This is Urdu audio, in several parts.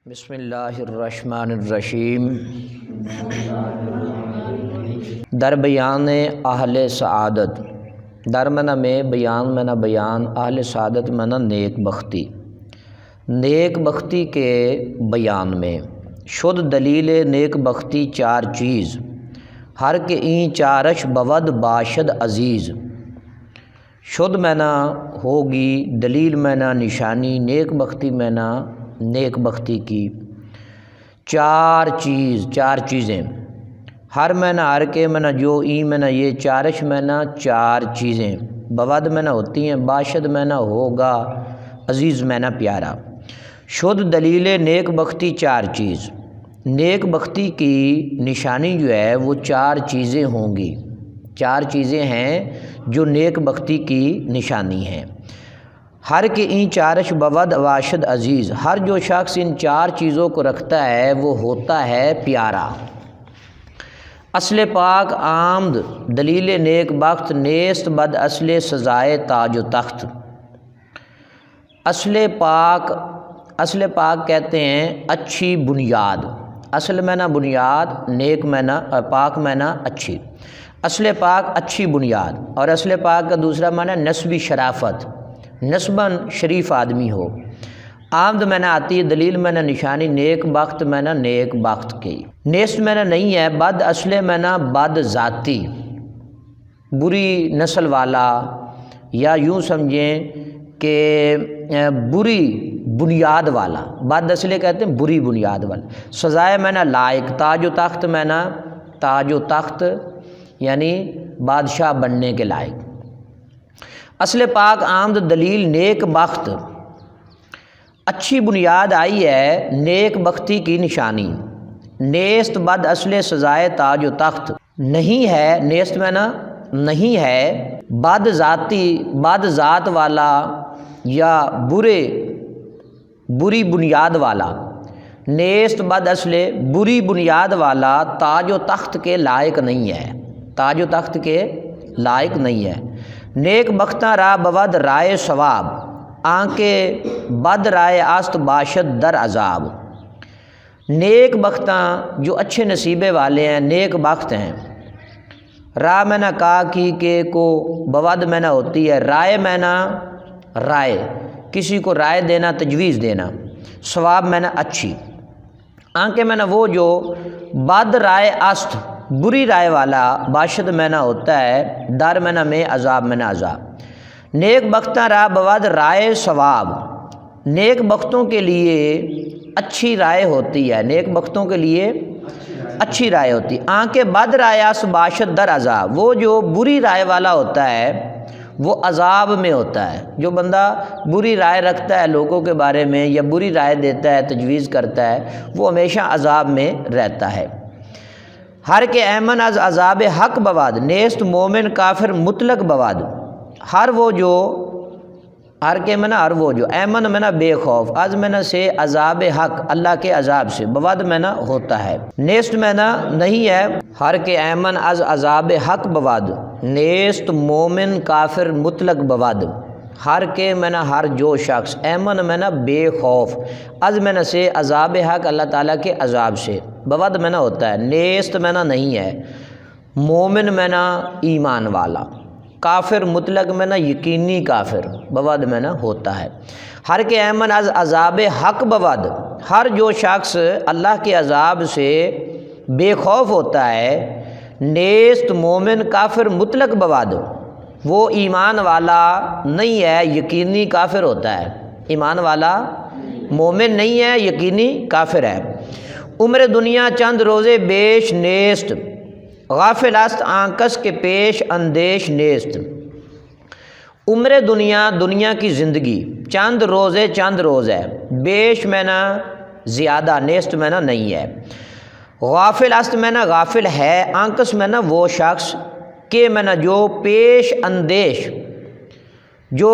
بسم اللہ الرحمن الرحیم۔ در بیان اہل سعادت، در منع میں بیان منع بیان، اہل سعادت منع نیک بختی۔ نیک بختی کے بیان میں شد دلیل نیک بختی چار چیز، ہر کے این چارش بود باشد عزیز۔ شد منع ہوگی، دلیل منع نشانی، نیک بختی منع نیک بختی کی چار چیزیں، ہر منع ہر کے منع جو، ای منع یہ، چارش منع چار چیزیں، بود منع ہوتی ہیں، باشد منع ہوگا، عزیز منع پیارا۔ شد دلیل نیک بختی چار چیز، نیک بختی کی نشانی جو ہے وہ چار چیزیں ہوں گی، چار چیزیں ہیں جو نیک بختی کی نشانی ہیں۔ ہر کے این چارش بود واشد عزیز، ہر جو شخص ان چار چیزوں کو رکھتا ہے وہ ہوتا ہے پیارا۔ اصل پاک آمد دلیل نیک بخت، نیست بد اصل سزائے تاج و تخت۔ اصل پاک کہتے ہیں اچھی بنیاد، اصل معنی بنیاد، نیک معنی پاک معنی اچھی۔ اصل پاک اچھی بنیاد، اور اصل پاک کا دوسرا معنی نسبی شرافت، نسباً شریف آدمی ہو۔ آمد میں نہ آتی ہے، دلیل میں نہ نشانی، نیک بخت میں نہ نیک بخت کی۔ نیست میں نہ نہیں ہے، بد اصل میں نہ بد ذاتی، بری نسل والا، یا یوں سمجھیں کہ بری بنیاد والا، بد اصل کہتے ہیں بری بنیاد والا۔ سزائے میں نہ لائق، تاج و تخت میں نہ، تاج و تخت یعنی بادشاہ بننے کے لائق۔ اصل پاک آمد دلیل نیک بخت، اچھی بنیاد آئی ہے نیک بختی کی نشانی۔ نیست بد اصل سزائے تاج و تخت، نہیں ہے، نیست میں نا نہیں ہے، بد ذاتی، بد ذات والا یا بری بنیاد والا، نیست بد اصل بری بنیاد والا تاج و تخت کے لائق نہیں ہے، تاج و تخت کے لائق نہیں ہے۔ نیک بختاں را بود رائے ثواب، آنکہ بد رائے است باشد در عذاب۔ نیک بختاں جو اچھے نصیبے والے ہیں، نیک بخت ہیں۔ را میں نہ کا کی کے کو، بود میں نہ ہوتی ہے، رائے میں نہ رائے، کسی کو رائے دینا، تجویز دینا، ثواب میں نہ اچھی۔ آنکہ میں نہ وہ جو بد رائے است، بری رائے والا، باشد میں نہ ہوتا ہے، در میں نہ میں، عذاب میں نہ عذاب۔ نیک بختاں را بود رائے ثواب، نیک بختوں کے لیے اچھی رائے ہوتی ہے، نیک بختوں کے لیے اچھی رائے ہوتی ہے۔ آنکہ بد رائے است باشد در عذاب، وہ جو بری رائے والا ہوتا ہے وہ عذاب میں ہوتا ہے۔ جو بندہ بری رائے رکھتا ہے لوگوں کے بارے میں، یا بری رائے دیتا ہے، تجویز کرتا ہے، وہ ہمیشہ عذاب میں رہتا ہے۔ ہر کے ایمن از عذاب حق بود، نیست مومن کافر مطلق بود۔ ہر وہ جو، ہر کے منع ہر وہ جو، ایمن منع بے خوف، از منع سے عذاب حق، اللہ کے عذاب سے، بود منع ہوتا ہے، نیست منع نہیں ہے۔ ہر کے ایمن از عذاب حق بود، نیست مومن کافر مطلق بود۔ ہر کے منع ہر جو شخص، ایمن منع بے خوف، از منع سے عذاب حق، اللہ تعالیٰ کے عذاب سے، بود منع ہوتا ہے، نیست منع نہیں ہے، مومن منع ایمان والا، کافر مطلق منع یقینی کافر، بود منع ہوتا ہے۔ ہر کے ایمن از عذاب حق بود، ہر جو شخص اللہ کے عذاب سے بے خوف ہوتا ہے، نیست مومن کافر مطلق بود، وہ ایمان والا نہیں ہے، یقینی کافر ہوتا ہے، ایمان والا مومن نہیں ہے، یقینی کافر ہے۔ عمر دنیا چند روزے بیش نیست، غافل است آنکس کے پیش اندیش نیست۔ عمر دنیا، دنیا کی زندگی، چند روزے چند روز ہے، بیش میں نہ زیادہ، نیست میں نہ نہیں ہے۔ غافل است میں نہ غافل ہے، آنکس میں نہ وہ شخص، کہ میں نہ جو، پیش اندیش جو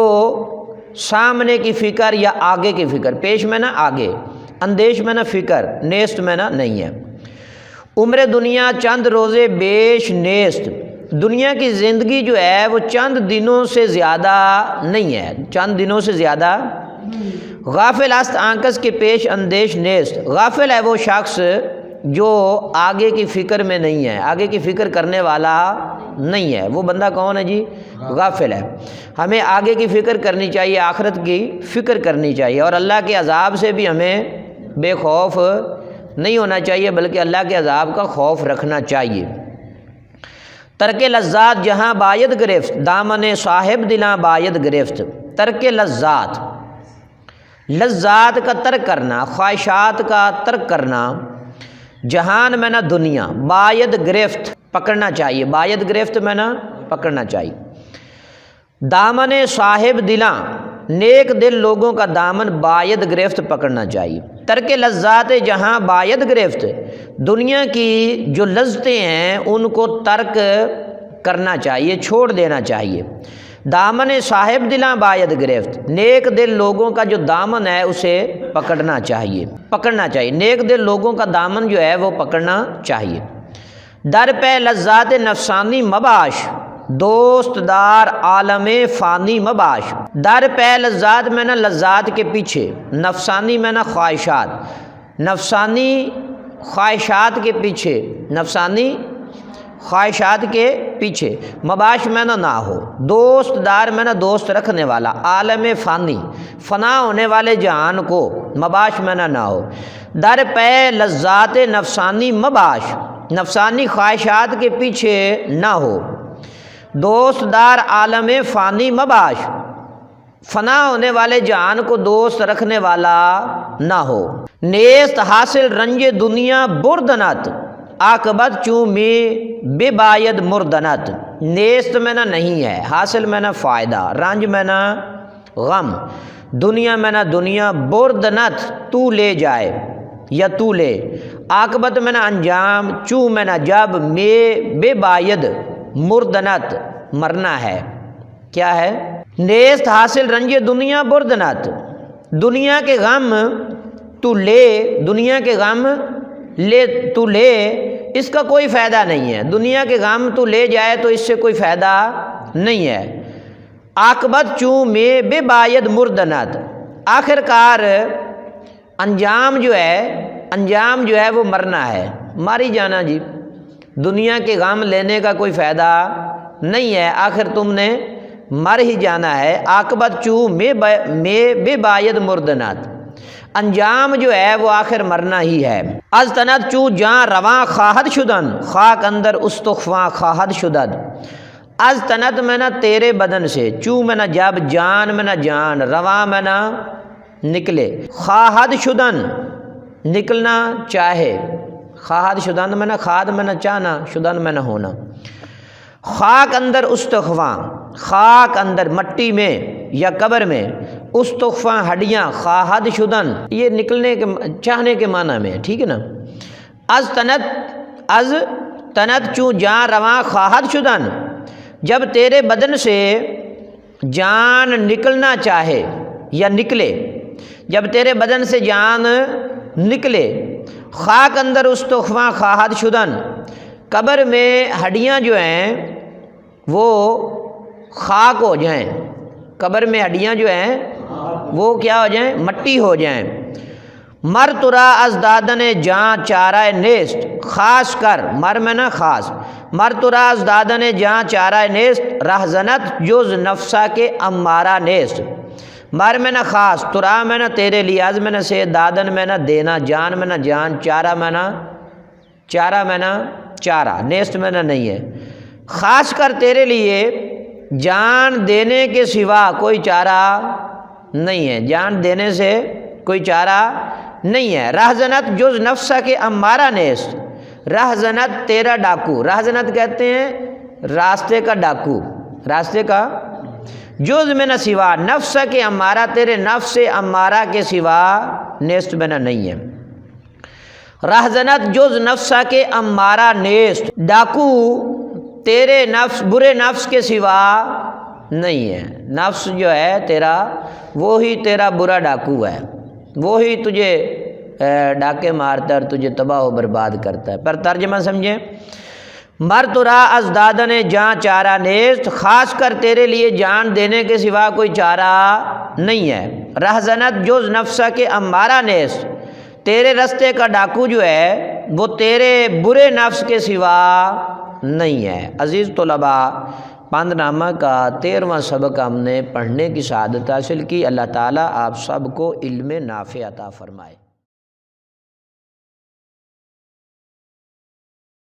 سامنے کی فکر یا آگے کی فکر، پیش میں نہ آگے، اندیش میں نہ فکر، نیست میں نہ نہیں ہے۔ عمر دنیا چند روزے بیش نیست، دنیا کی زندگی جو ہے وہ چند دنوں سے زیادہ نہیں ہے، چند دنوں سے زیادہ غافل است آنکس کے پیش اندیش نیست، غافل ہے وہ شخص جو آگے کی فکر میں نہیں ہے، آگے کی فکر کرنے والا نہیں ہے، وہ بندہ کون ہے جی؟ غافل ہے۔ ہمیں آگے کی فکر کرنی چاہیے، آخرت کی فکر کرنی چاہیے، اور اللہ کے عذاب سے بھی ہمیں بے خوف نہیں ہونا چاہیے بلکہ اللہ کے عذاب کا خوف رکھنا چاہیے۔ ترک لذات جہاں باید گرفت، دامن صاحب دلاں باید گرفت۔ ترک لذات، لذات کا ترک کرنا، خواہشات کا ترک کرنا، جہان میں نہ دنیا، باید گرفت پکڑنا چاہیے، باید گرفت میں نہ پکڑنا چاہیے۔ دامن صاحب دلاں، نیک دل لوگوں کا دامن باید گرفت پکڑنا چاہیے۔ ترک لذات جہاں باید گرفت، دنیا کی جو لذتیں ہیں ان کو ترک کرنا چاہیے، چھوڑ دینا چاہیے۔ دامن صاحب دلاں باید گرفت، نیک دل لوگوں کا جو دامن ہے اسے پکڑنا چاہیے، پکڑنا چاہیے، نیک دل لوگوں کا دامن جو ہے وہ پکڑنا چاہیے۔ در پہ لذات نفسانی مباش، دوست دار عالم فانی مباش۔ در پہ لذات میں نہ لذات کے پیچھے، نفسانی میں نہ خواہشات، نفسانی خواہشات کے پیچھے، نفسانی خواہشات کے پیچھے، مباش میں نہ ہو، دوست دار میں نہ دوست رکھنے والا، عالم فانی فنا ہونے والے جہان کو مباش میں نہ ہو۔ در پہ لذات نفسانی مباش، نفسانی خواہشات کے پیچھے نہ ہو، دوست دار عالم فانی مباش، فنا ہونے والے جہان کو دوست رکھنے والا نہ ہو۔ نیست حاصل رنج دنیا بردنت، عاقبت چوں میں بے باید مردنت۔ نیست میں نہ نہیں ہے، حاصل میں نہ فائدہ، رنج میں نہ غم، دنیا میں نہ دنیا، بردنت تو لے جائے یا تو لے، عاقبت میں نہ انجام، چوں میں نہ جب، میں بے باید مردنت مرنا ہے۔ کیا ہے؟ نیست حاصل رنج دنیا بردنت، دنیا کے غم تو لے، دنیا کے غم لے تو لے، اس کا کوئی فائدہ نہیں ہے، دنیا کے غم تو لے جائے تو اس سے کوئی فائدہ نہیں ہے۔ عاقبت چوں میں بے باید مردنت، آخر کار انجام جو ہے وہ مرنا ہے، ماری جانا جی، دنیا کے غم لینے کا کوئی فائدہ نہیں ہے، آخر تم نے مر ہی جانا ہے۔ عاقبت چوں میں بے باید مردنت، انجام جو ہے وہ آخر مرنا ہی ہے۔ از تنت چوں جاں رواں خواہد شدن، خاک اندر استخواں خواہد شدد۔ از تنت میں نہ تیرے بدن سے، چوں میں نہ جب، جان میں نہ جان، رواں میں نہ نکلے، خواہد شدن نکلنا چاہے، خواہد شدن میں نہ کھاد میں نہ چاہنا، شدن میں نہ ہونا۔ خاک اندر استخواں، خاک اندر مٹی میں یا قبر میں، استخواں ہڈیاں، خواہد شدن یہ نکلنے کے چاہنے کے معنی میں، ٹھیک ہے نا۔ از تنت چوں جان رواں خواہد شدن، جب تیرے بدن سے جان نکلنا چاہے یا نکلے، جب تیرے بدن سے جان نکلے، خاک اندر استخواں خواہد شدن، قبر میں ہڈیاں جو ہیں وہ خاک ہو جائیں، قبر میں ہڈیاں جو ہیں وہ کیا ہو جائیں؟ مٹی ہو جائیں۔ مر ترا از دادن جاں چارہ نیست، خاص کر مر میں نہ خاص، مر ترا از دادن جاں چارہ نیست، رہزنت جز نفسا کے امارہ نیست۔ مر میں نہ خاص، ترا میں نہ تیرے لیے، از میں نہ سے، دادن میں نہ دینا، جان میں نہ جان، چارہ میں نہ چارہ، نیست میں نہ نہیں ہے، خاص کر تیرے لیے جان دینے کے سوا کوئی چارہ نہیں ہے، جان دینے سے کوئی چارہ نہیں ہے۔ رہزنت جز نفسہ کے امارہ نیست، رہزنت تیرا ڈاکو، رہزنت کہتے ہیں راستے کا ڈاکو، راستے کا، جز میں نہ سوا، نفس کے امارہ، تیرے نفس امارہ کے سوا نیست میں نہ نہیں ہے۔ رہزنت جز نفسہ کے امارہ نیست، ڈاکو تیرے نفس، برے نفس کے سوا نہیں ہے، نفس جو ہے تیرا وہی تیرا برا ڈاکو ہے، وہی تجھے ڈاکے مارتا ہے اور تجھے تباہ و برباد کرتا ہے۔ پر ترجمہ سمجھیں، مر تو را از دادن جان چارہ نیست، خاص کر تیرے لیے جان دینے کے سوا کوئی چارہ نہیں ہے۔ رہزنت جز نفسہ کے امارہ نیست، تیرے رستے کا ڈاکو جو ہے وہ تیرے برے نفس کے سوا نہیں ہے۔ عزیز طلباء، پند نامہ کا 13واں سبق ہم نے پڑھنے کی سعادت حاصل کی۔ اللہ تعالیٰ آپ سب کو علم نافع عطا فرمائے۔